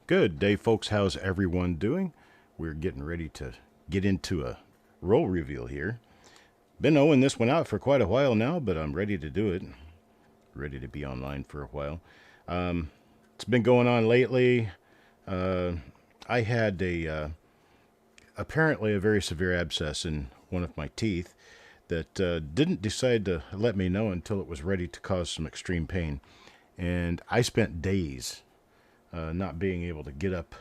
Good day, folks. How's everyone doing? We're getting ready to get into a roll reveal here. Been owing this one out for quite a while now, but I'm ready to do it. Ready to be online for a while. It's been going on lately. Uh, I had apparently a very severe abscess in one of my teeth that didn't decide to let me know until it was ready to cause some extreme pain. And I spent days not being able to get up,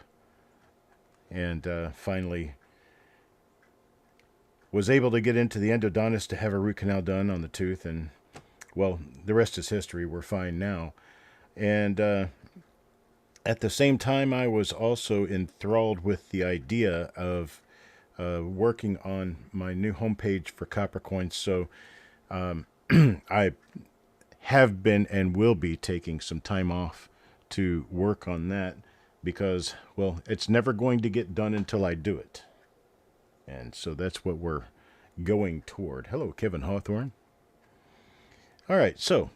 and finally was able to get into the endodontist to have a root canal done on the tooth, and well, the rest is history. We're fine now. And at the same time, I was also enthralled with the idea of working on my new homepage for Copper Coins. So I have been and will be taking some time off to work on that because, well, it's never going to get done until I do it. And so that's what we're going toward. Hello, Kevin Hawthorne. All right, so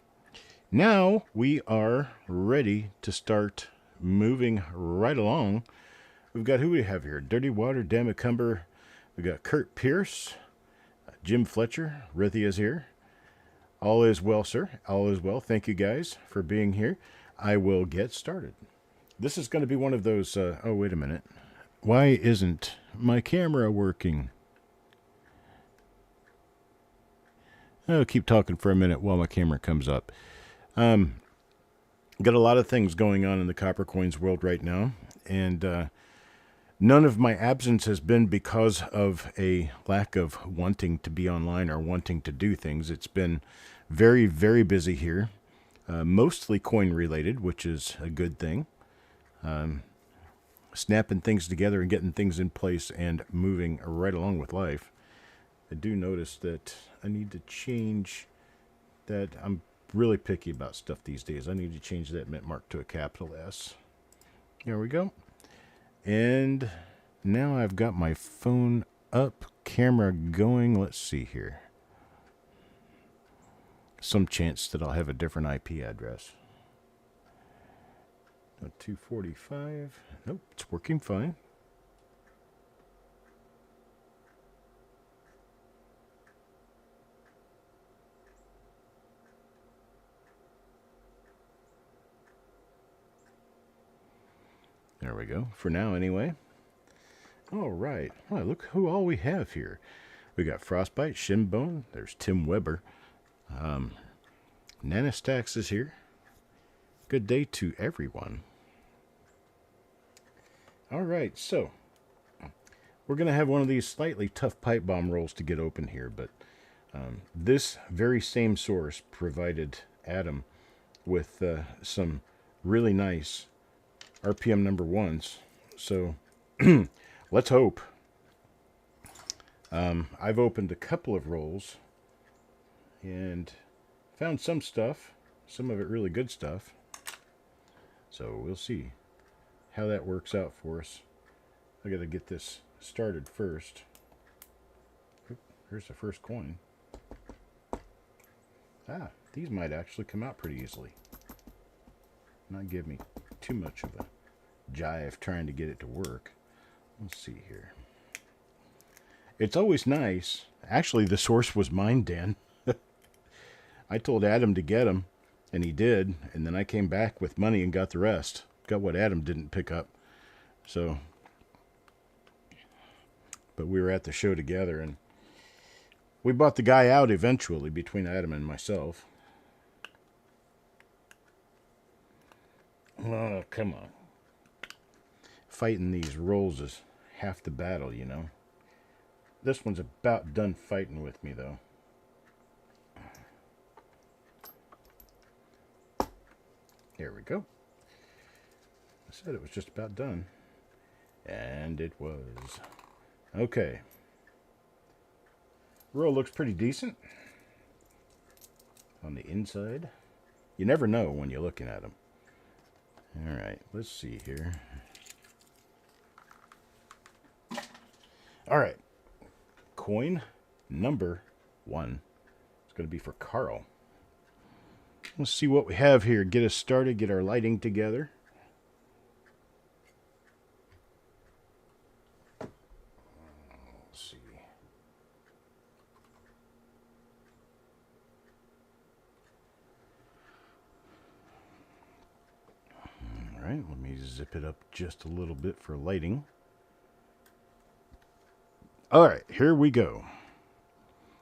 now we are ready to start moving right along. We've got, who we have here? Dirty Water, Damacumber. We've got Kurt Pierce, Jim Fletcher. Rithia is here. All is well, sir. All is well. Thank you guys for being here. I will get started. This is going to be one of those, oh, wait a minute. Why isn't my camera working? I'll keep talking for a minute while my camera comes up. Got a lot of things going on in the Copper Coins world right now, and none of my absence has been because of a lack of wanting to be online or wanting to do things. It's been very, very busy here, mostly coin related, which is a good thing. Snapping things together and getting things in place and moving right along with life. I do notice that I need to change that. I'm really picky about stuff these days. I need to change that mint mark to a capital S. There we go. And now I've got my phone up, camera going. Let's see here. Some chance that I'll have a different IP address. 245. Nope, it's working fine. There we go. For now, anyway. All right. Oh, look who all we have here. We got Frostbite, Shinbone. There's Tim Weber. Nanastax is here. Good day to everyone. All right, so we're going to have one of these slightly tough pipe bomb rolls to get open here, but this very same source provided Adam with some really nice RPM number ones. So let's hope. I've opened a couple of rolls and found some stuff, some of it really good stuff. So we'll see how that works out for us. I got to get this started first. Here's the first coin. Ah, these might actually come out pretty easily. Not give me too much of a jive trying to get it to work. Let's see here. It's always nice. Actually, the source was mine, Dan. I told Adam to get them, and he did, and then I came back with money and got the rest. Got what Adam didn't pick up. So, but we were at the show together, and we bought the guy out eventually between Adam and myself. Oh, come on. Fighting these rolls is half the battle, you know. This one's about done fighting with me, though. Here we go. I said it was just about done. And it was. Okay. Roll looks pretty decent. On the inside. You never know when you're looking at them. Alright, let's see here. Alright. Coin number 1. It's going to be for Carl. Let's see what we have here. Get us started, get our lighting together. right, let me zip it up just a little bit for lighting. All right, here we go.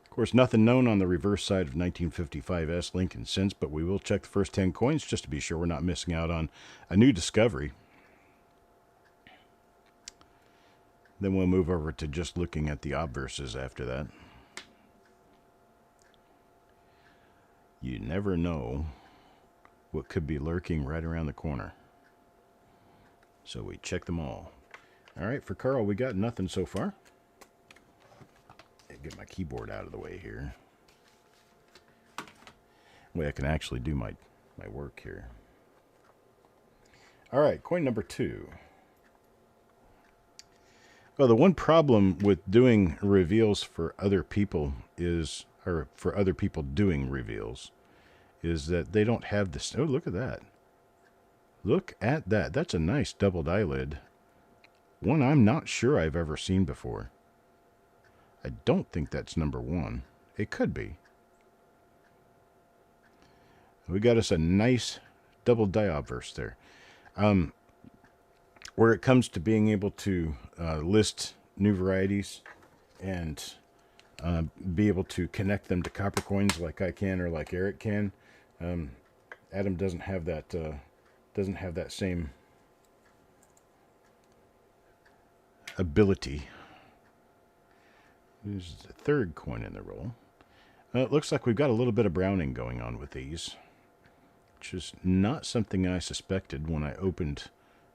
Of course, nothing known on the reverse side of 1955 Lincoln since, but we will check the first 10 coins just to be sure we're not missing out on a new discovery. Then we'll move over to just looking at the obverses after that. You never know what could be lurking right around the corner. So we check them all. All right, for Carl, we got nothing so far. Get my keyboard out of the way here. Way I can actually do my work here. All right, coin number 2. Well, the one problem with doing reveals for other people is, or for other people doing reveals, is that they don't have this. Oh, look at that. Look at that. That's a nice doubled eyelid. One I'm not sure I've ever seen before. I don't think that's number 1. It could be. We got us a nice double die obverse there. Where it comes to being able to list new varieties and be able to connect them to copper coins like I can or like Eric can, Adam doesn't have that same ability. There's the third coin in the roll. It looks like we've got a little bit of browning going on with these, which is not something I suspected when I opened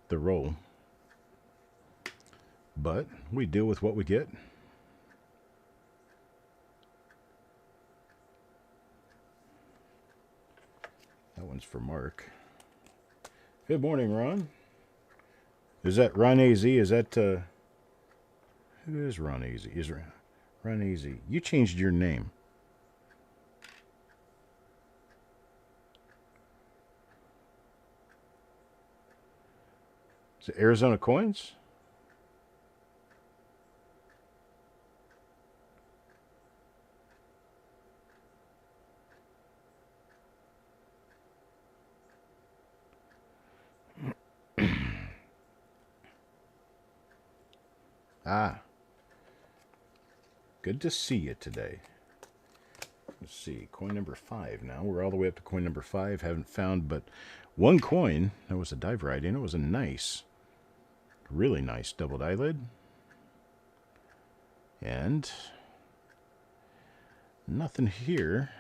the roll. But we deal with what we get. That one's for Mark. Good morning, Ron. Is that Ron AZ? Is that, who is Ron AZ? Is Ron AZ? You changed your name. Is it Arizona Coins? Ah. Good to see you today. Let's see, coin number 5 now. We're all the way up to coin number 5. Haven't found but one coin. That was a die variety, and it was a nice, really nice doubled eyelid. And nothing here.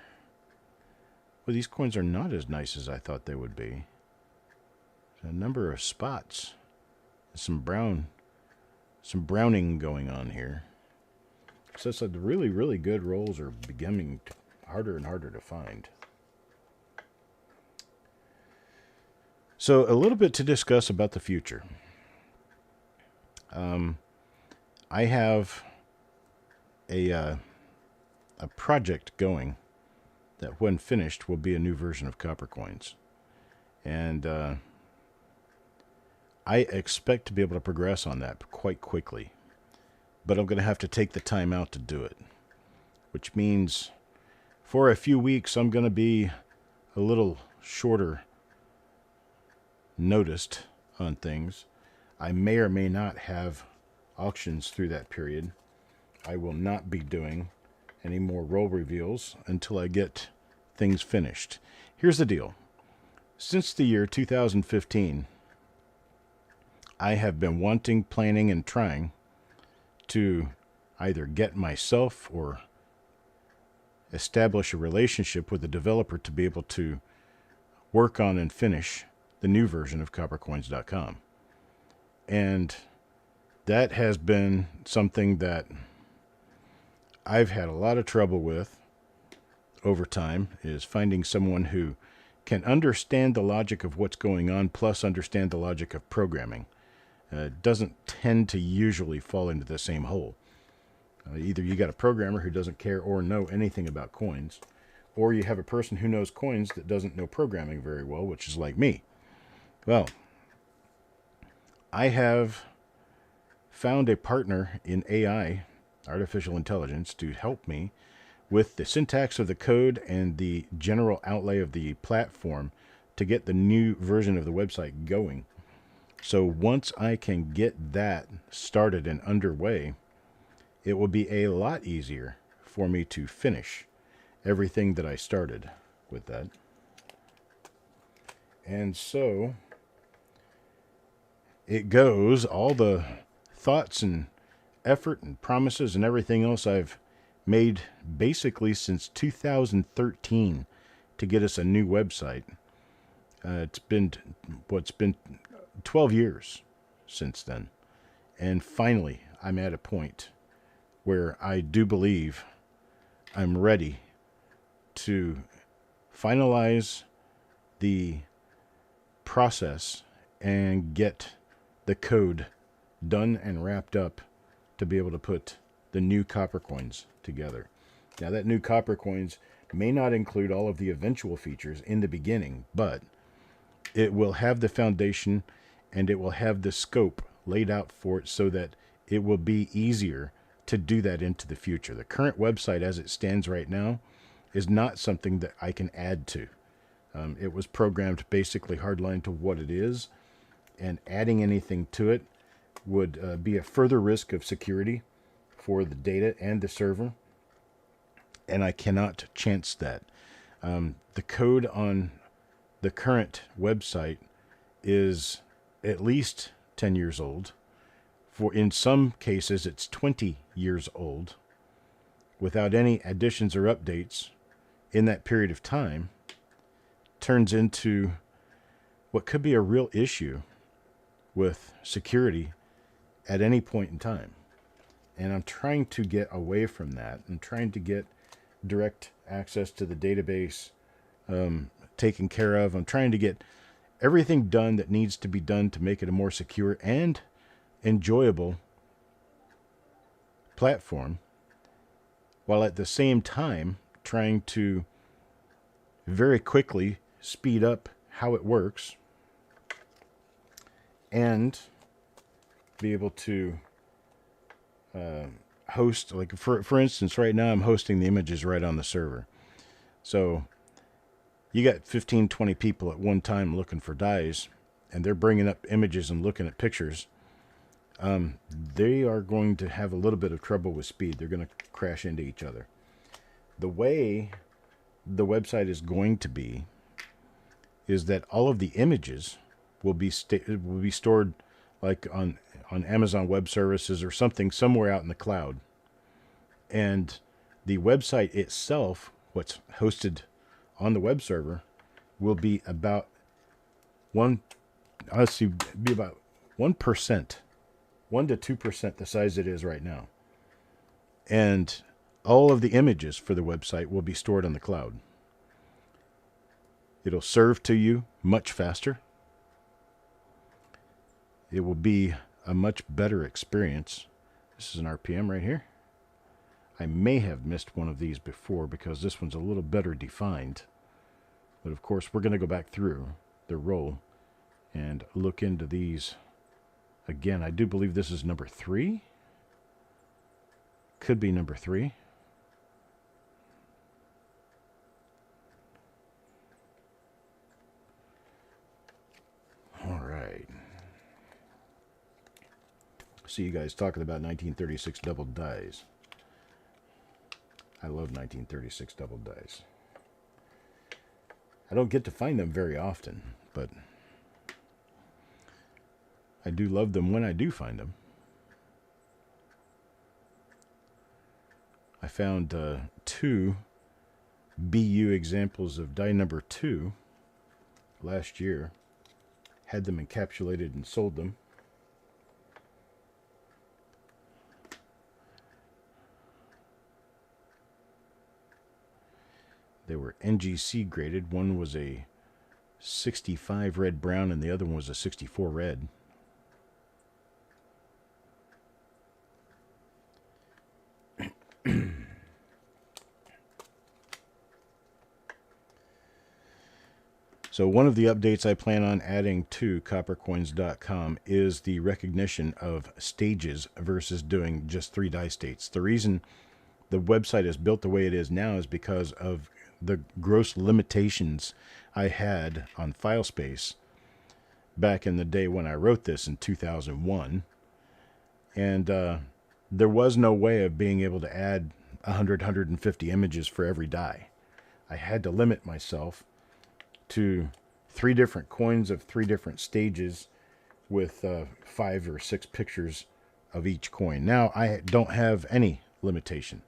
Well, these coins are not as nice as I thought they would be. There's a number of spots. Some browning going on here. So it's like the really, really good rolls are becoming harder and harder to find. So a little bit to discuss about the future. I have a project going that when finished will be a new version of copper coins. And I expect to be able to progress on that quite quickly. But I'm going to have to take the time out to do it. Which means for a few weeks I'm going to be a little shorter noticed on things. I may or may not have auctions through that period. I will not be doing any more roll reveals until I get things finished. Here's the deal. Since the year 2015, I have been wanting, planning, and trying to either get myself or establish a relationship with a developer to be able to work on and finish the new version of coppercoins.com. And that has been something that I've had a lot of trouble with over time, is finding someone who can understand the logic of what's going on, plus understand the logic of programming. Doesn't tend to usually fall into the same hole. Either you got a programmer who doesn't care or know anything about coins, or you have a person who knows coins that doesn't know programming very well, which is like me. Well, I have found a partner in AI, artificial intelligence, to help me with the syntax of the code and the general outlay of the platform to get the new version of the website going. So once I can get that started and underway, it will be a lot easier for me to finish everything that I started with that. And so it goes, all the thoughts and effort and promises and everything else I've made basically since 2013 to get us a new website. It's been 12 years since then. And finally, I'm at a point where I do believe I'm ready to finalize the process and get the code done and wrapped up to be able to put the new copper coins together. Now, that new copper coins may not include all of the eventual features in the beginning, but it will have the foundation and it will have the scope laid out for it so that it will be easier to do that into the future. The current website as it stands right now is not something that I can add to. It was programmed basically hardline to what it is, and adding anything to it would be a further risk of security for the data and the server, and I cannot chance that. The code on the current website is at least 10 years old. In some cases, it's 20 years old without any additions or updates in that period of time. Turns into what could be a real issue with security at any point in time. And I'm trying to get away from that. I'm trying to get direct access to the database taken care of. I'm trying to get everything done that needs to be done to make it a more secure and enjoyable platform, while at the same time trying to very quickly speed up how it works and be able to host, like for instance, right now I'm hosting the images right on the server. So you got 15, 20 people at one time looking for dies, and they're bringing up images and looking at pictures. They are going to have a little bit of trouble with speed. They're going to crash into each other. The way the website is going to be is that all of the images will be stored like on Amazon Web Services or something somewhere out in the cloud. And the website itself, what's hosted on the web server, will be about about 1%, 1 to 2% the size it is right now. And all of the images for the website will be stored on the cloud. It'll serve to you much faster. It will be a much better experience. This is an RPM right here. I may have missed one of these before because this one's a little better defined. But of course, we're going to go back through the roll and look into these. Again, I do believe this is number 3. Could be number 3. All right. See you guys talking about 1936 double dies. I love 1936 double dies. I don't get to find them very often, but I do love them when I do find them. I found 2 BU examples of die number 2 last year. Had them encapsulated and sold them. They were NGC graded. One was a 65 red brown and the other one was a 64 red. So one of the updates I plan on adding to coppercoins.com is the recognition of stages versus doing just 3 die states. The reason the website is built the way it is now is because of the gross limitations I had on file space back in the day when I wrote this in 2001. And there was no way of being able to add 150 images for every die. I had to limit myself to 3 different coins of 3 different stages with 5 or 6 pictures of each coin. Now I don't have any limitation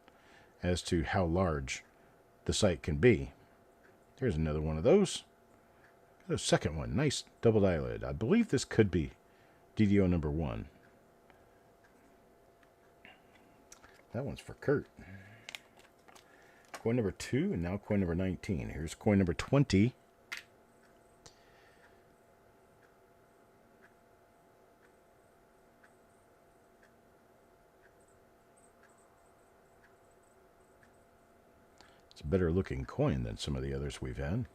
as to how large the site can be. There's another one of those. The second one, nice double eyelid. I believe this could be DDO number 1. That one's for Kurt. Coin number 2, and now coin number 19. Here's coin number 20. It's a better looking coin than some of the others we've had.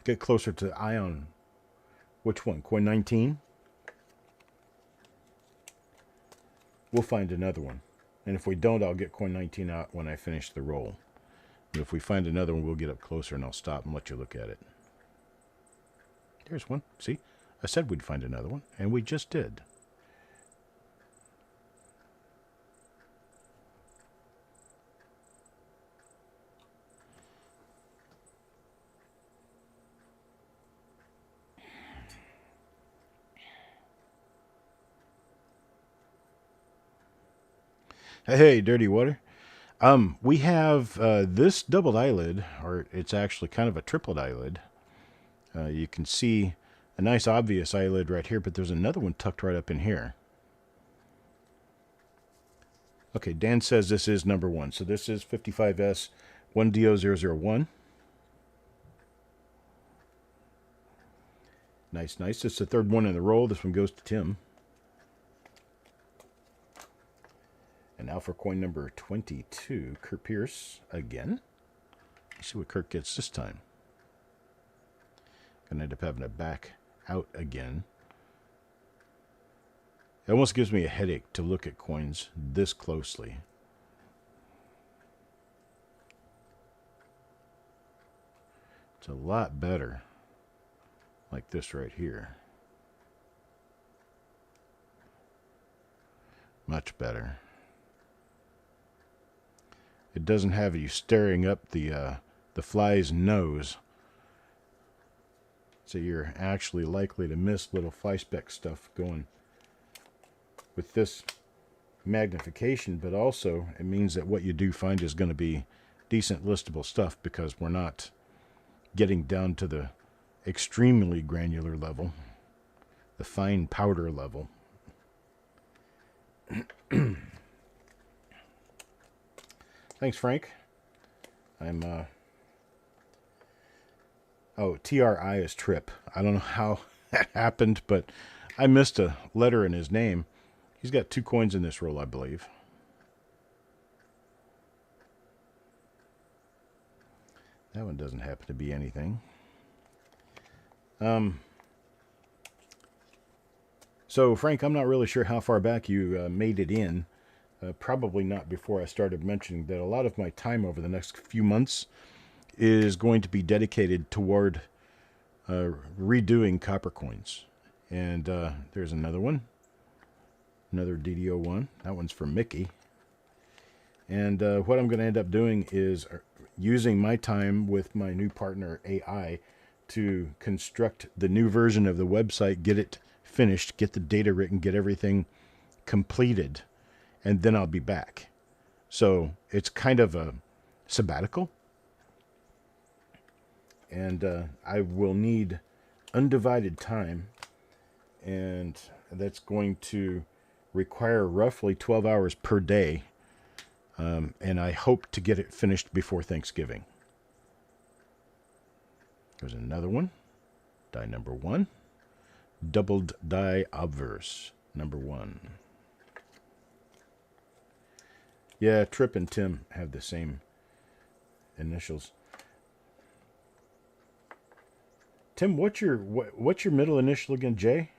Get closer to the eye on which one? Coin 19? We'll find another one. And if we don't, I'll get coin 19 out when I finish the roll. But if we find another one, we'll get up closer and I'll stop and let you look at it. There's one. See? I said we'd find another one, and we just did. Hey, Dirty Water. We have this doubled eyelid, or it's actually kind of a triplet eyelid. You can see a nice obvious eyelid right here, but there's another one tucked right up in here. Okay, Dan says this is number 1. So this is 55S 1DO001. Nice, nice. It's the 3rd one in the roll. This one goes to Tim. And now for coin number 22, Kurt Pierce again. Let's see what Kurt gets this time. Gonna end up having to back out again. It almost gives me a headache to look at coins this closely. It's a lot better like this right here. Much better. It doesn't have you staring up the fly's nose. So you're actually likely to miss little fly speck stuff going with this magnification, but also it means that what you do find is going to be decent listable stuff because we're not getting down to the extremely granular level, the fine powder level. Thanks, Frank. I'm, oh, TRI is Trip. I don't know how that happened, but I missed a letter in his name. He's got 2 coins in this roll, I believe. That one doesn't happen to be anything. So, Frank, I'm not really sure how far back you made it in. Probably not before I started mentioning that a lot of my time over the next few months is going to be dedicated toward redoing copper coins. And there's another one. Another DDO one. That one's for Mickey. And what I'm going to end up doing is using my time with my new partner, AI, to construct the new version of the website, get it finished, get the data written, get everything completed. And then I'll be back. So it's kind of a sabbatical. And I will need undivided time. And that's going to require roughly 12 hours per day. And I hope to get it finished before Thanksgiving. There's another one. Die number 1. Doubled die obverse number 1. Yeah, Trip and Tim have the same initials. Tim, what's your middle initial again? J?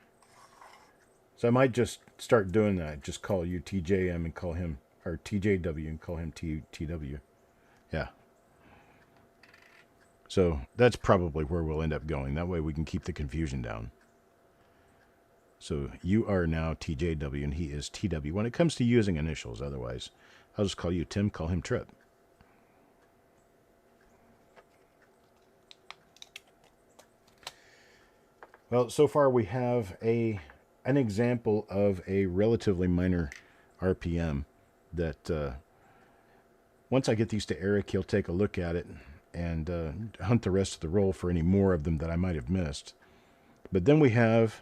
So I might just start doing that. Just call you TJM and call him, or TJW and call him TW. Yeah. So that's probably where we'll end up going. That way we can keep the confusion down. So you are now TJW and he is TW. When it comes to using initials, otherwise, I'll just call you Tim, call him Trip. Well, so far we have an example of a relatively minor RPM that once I get these to Eric, he'll take a look at it and hunt the rest of the roll for any more of them that I might have missed. But then we have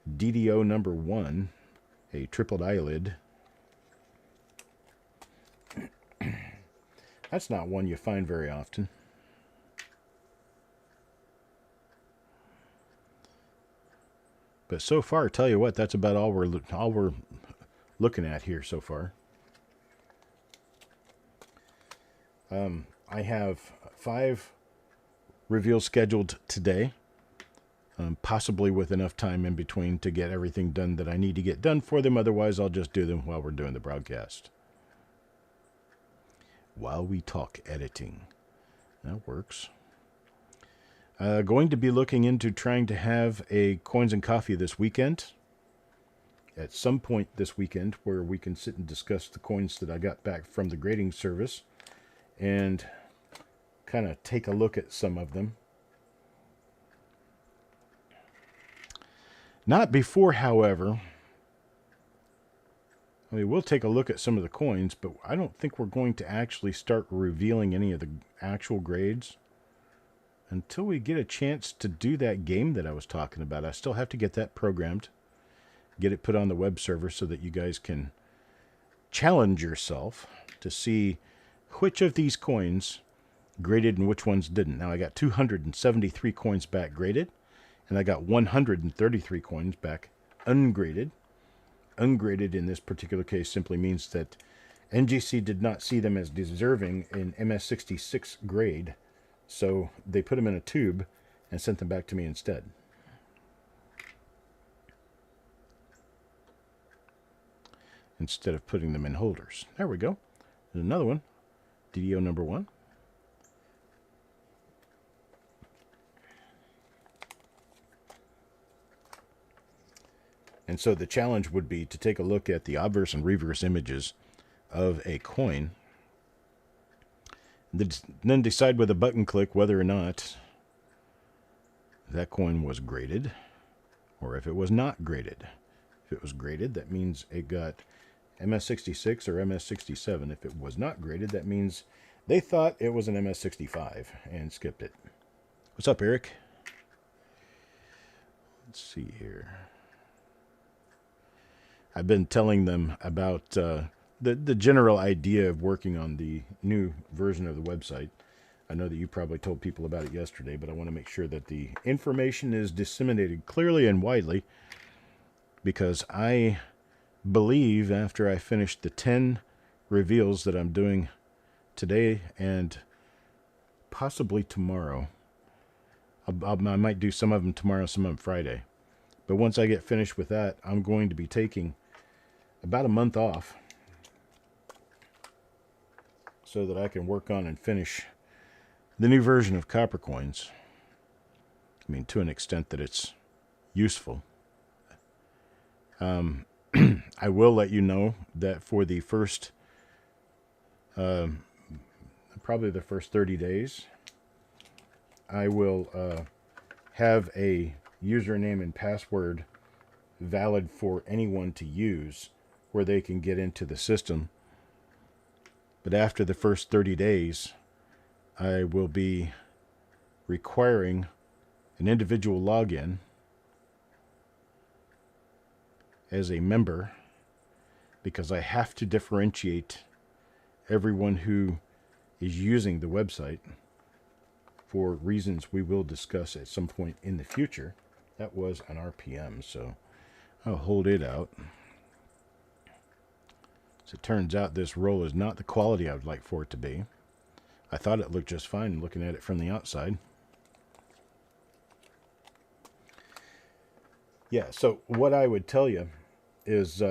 DDO number 1, a tripled eyelid. That's not one you find very often. But so far, tell you what, that's about all we're looking at here so far. I have 5 reveals scheduled today, possibly with enough time in between to get everything done that I need to get done for them. Otherwise, I'll just do them while we're doing the broadcast. While we talk editing. That works. Going to be looking into trying to have a Coins and Coffee this weekend. At some point this weekend where we can sit and discuss the coins that I got back from the grading service and kind of take a look at some of them. Not before, however. I mean, we'll take a look at some of the coins, but I don't think we're going to actually start revealing any of the actual grades until we get a chance to do that game that I was talking about. I still have to get that programmed, get it put on the web server so that you guys can challenge yourself to see which of these coins graded and which ones didn't. Now, I got 273 coins back graded, and I got 133 coins back ungraded. Ungraded in this particular case simply means that NGC did not see them as deserving in MS66 grade, so they put them in a tube and sent them back to me instead. Instead of putting them in holders. There we go. There's another one. DDO number 1. And so the challenge would be to take a look at the obverse and reverse images of a coin, then decide with a button click whether or not that coin was graded or if it was not graded. If it was graded, that means it got MS66 or MS67. If it was not graded, that means they thought it was an MS65 and skipped it. What's up, Eric? Let's see here. I've been telling them about the general idea of working on the new version of the website. I know that you probably told people about it yesterday, but I want to make sure that the information is disseminated clearly and widely, because I believe after I finish the 10 reveals that I'm doing today and possibly tomorrow, I might do some of them tomorrow, some of them Friday. But once I get finished with that, I'm going to be taking about a month off so that I can work on and finish the new version of Copper Coins. I mean, to an extent that it's useful. I will let you know that for the first, probably the first 30 days, I will have a username and password valid for anyone to use where they can get into the system. But after the first 30 days, I will be requiring an individual login as a member, because I have to differentiate everyone who is using the website for reasons we will discuss at some point in the future. That was an RPM, so I'll hold it out. As it turns out, this roll is not the quality I would like for it to be. I thought it looked just fine looking at it from the outside. Yeah, so what I would tell you is,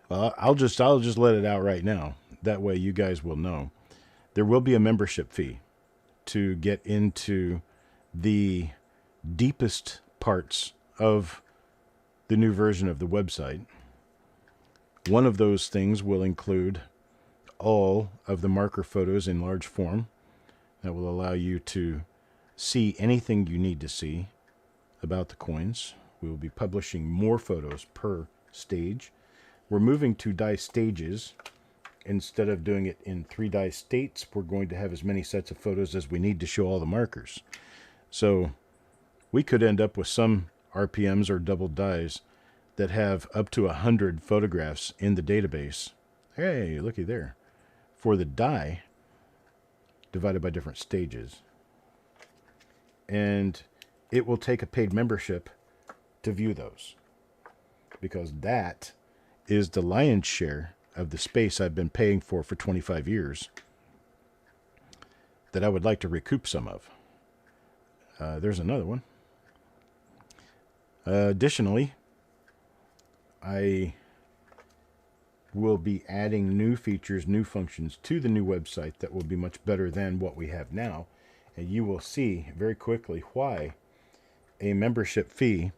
well, I'll just let it out right now. That way you guys will know. There will be a membership fee. to get into the deepest parts of the new version of the website. One of those things will include all of the marker photos in large form. That will allow you to see anything you need to see about the coins. We will be publishing more photos per stage. We're moving to die stages. Instead of doing it in 3 die states, we're going to have as many sets of photos as we need to show all the markers. So we could end up with some RPMs or double dies that have up to 100 photographs in the database. Hey, looky there. For the die, divided by different stages. And it will take a paid membership to view those, because that is the lion's share of the space I've been paying for 25 years that I would like to recoup some of. There's another one. Additionally, I will be adding new features, new functions to the new website that will be much better than what we have now. And you will see very quickly why a membership fee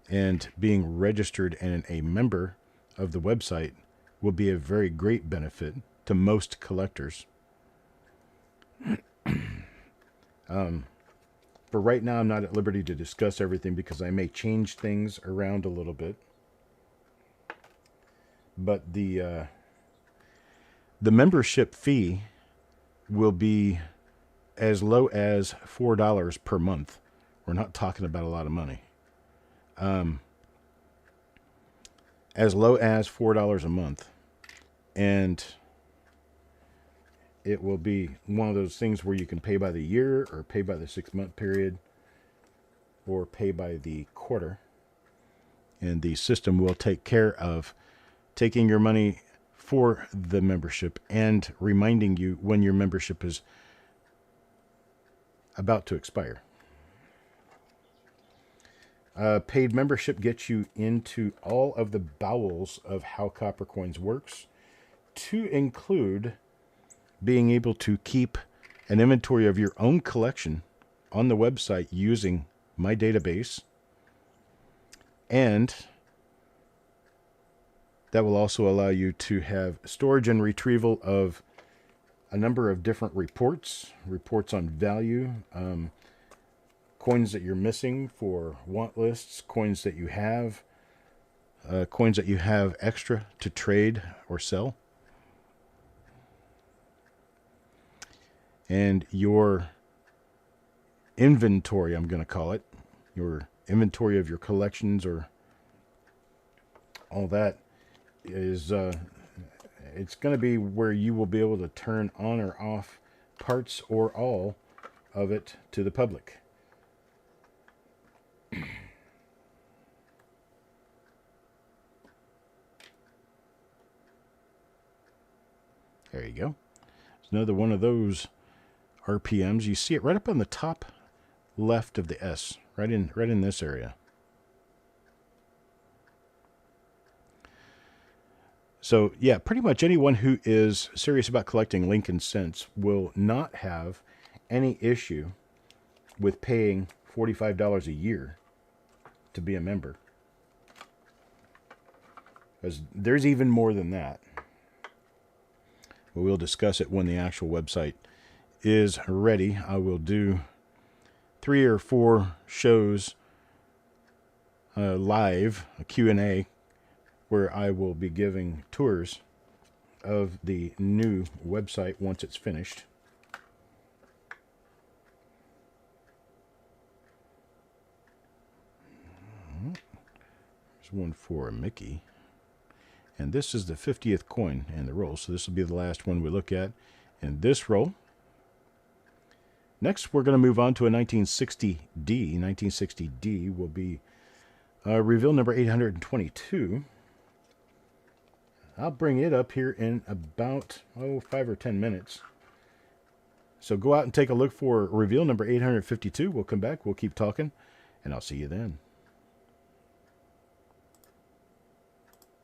and being registered and a member of the website will be a very great benefit to most collectors. For right now, I'm not at liberty to discuss everything because I may change things around a little bit. But the membership fee will be as low as $4 per month. We're not talking about a lot of money. As low as $4 a month. And it will be one of those things where you can pay by the year or pay by the 6-month period or pay by the quarter. And the system will take care of taking your money for the membership and reminding you when your membership is about to expire. Paid membership gets you into all of the bowels of how Copper Coins works, to include being able to keep an inventory of your own collection on the website using my database, and that will also allow you to have storage and retrieval of a number of different reports on value, coins that you're missing for want lists, coins that you have extra to trade or sell. And your inventory, I'm going to call it, your inventory of your collections or all that is, it's going to be where you will be able to turn on or off parts or all of it to the public. There you go. It's another one of those RPMs. You see it right up on the top left of the S, right in this area. So yeah, pretty much anyone who is serious about collecting Lincoln cents will not have any issue with paying $45 a year to be a member. Because there's even more than that. But we'll discuss it when the actual website is ready. I will do 3 or 4 shows live, a Q&A, where I will be giving tours of the new website once it's finished. There's one for Mickey. And this is the 50th coin in the roll, so this will be the last one we look at in this roll. Next, we're going to move on to a 1960D. 1960D will be reveal number 822. I'll bring it up here in about 5 or 10 minutes. So go out and take a look for reveal number 852. We'll come back, we'll keep talking, and I'll see you then.